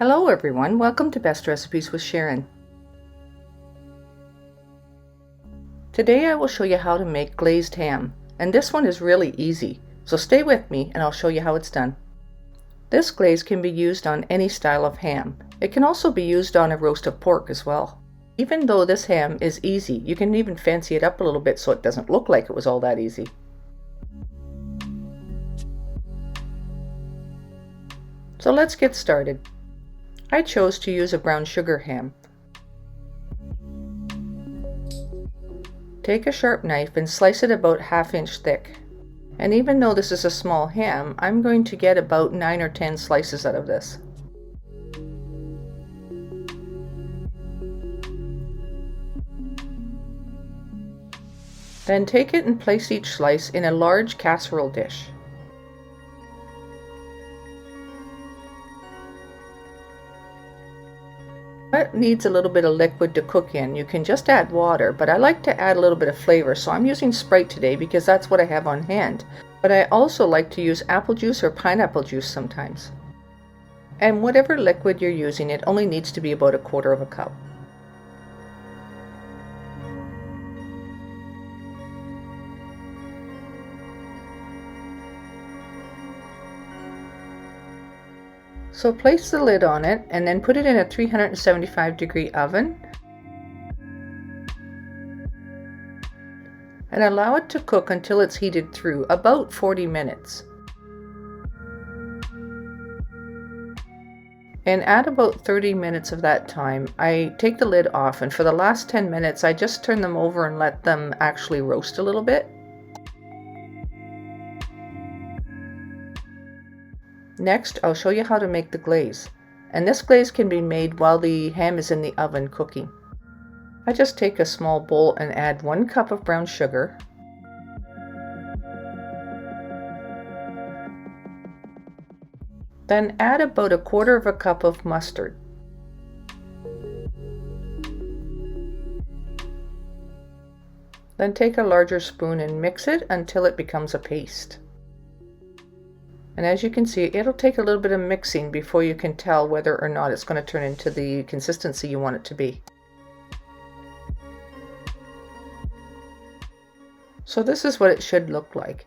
Hello everyone, welcome to Best Recipes with Sharon. Today I will show you how to make glazed ham, and this one is really easy, so stay with me and I'll show you how it's done. This glaze can be used on any style of ham. It can also be used on a roast of pork as well. Even though this ham is easy, you can even fancy it up a little bit so it doesn't look like it was all that easy. So let's get started. I chose to use a brown sugar ham. Take a sharp knife and slice it about 1/2 inch thick. And even though this is a small ham, I'm going to get about 9 or 10 slices out of this. Then take it and place each slice in a large casserole dish. It needs a little bit of liquid to cook in. You can just add water, but I like to add a little bit of flavor, so I'm using Sprite today because that's what I have on hand. But I also like to use apple juice or pineapple juice sometimes. And whatever liquid you're using, it only needs to be about 1/4 cup. So place the lid on it and then put it in a 375-degree oven and allow it to cook until it's heated through, about 40 minutes. And at about 30 minutes of that time, I take the lid off, and for the last 10 minutes I just turn them over and let them actually roast a little bit. Next, I'll show you how to make the glaze, and this glaze can be made while the ham is in the oven cooking. I just take a small bowl and add 1 cup of brown sugar, then add about 1/4 cup of mustard, then take a larger spoon and mix it until it becomes a paste. And as you can see, it'll take a little bit of mixing before you can tell whether or not it's going to turn into the consistency you want it to be. So this is what it should look like.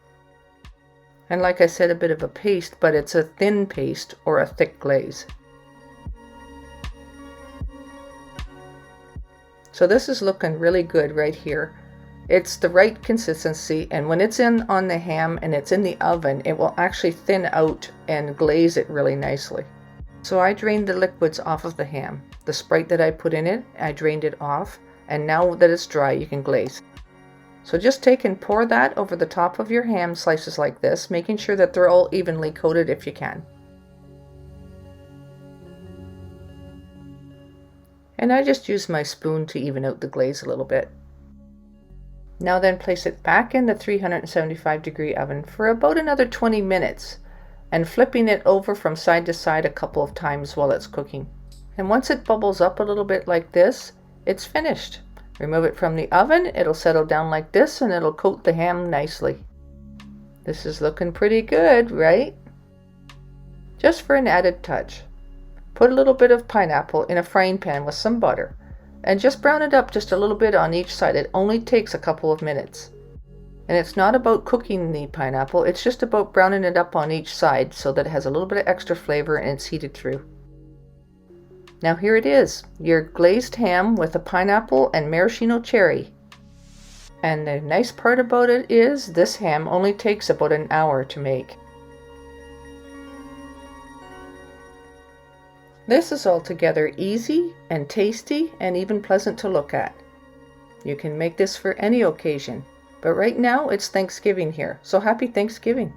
And like I said, a bit of a paste, but it's a thin paste or a thick glaze. So this is looking really good right here. It's the right consistency, and when it's in on the ham and it's in the oven, it will actually thin out and glaze it really nicely. So I drained the liquids off of the ham. The Sprite that I put in it, I drained it off, and now that it's dry, you can glaze. So just take and pour that over the top of your ham slices like this, making sure that they're all evenly coated if you can. And I just use my spoon to even out the glaze a little bit. Now then place it back in the 375-degree oven for about another 20 minutes and flipping it over from side to side a couple of times while it's cooking. And once it bubbles up a little bit like this, it's finished. Remove it from the oven, it'll settle down like this and it'll coat the ham nicely. This is looking pretty good, right? Just for an added touch, put a little bit of pineapple in a frying pan with some butter. And just brown it up just a little bit on each side. It only takes a couple of minutes. And it's not about cooking the pineapple, it's just about browning it up on each side so that it has a little bit of extra flavor and it's heated through. Now here it is, your glazed ham with a pineapple and maraschino cherry. And the nice part about it is this ham only takes about an hour to make. This is altogether easy and tasty and even pleasant to look at. You can make this for any occasion, but right now it's Thanksgiving here, so happy Thanksgiving!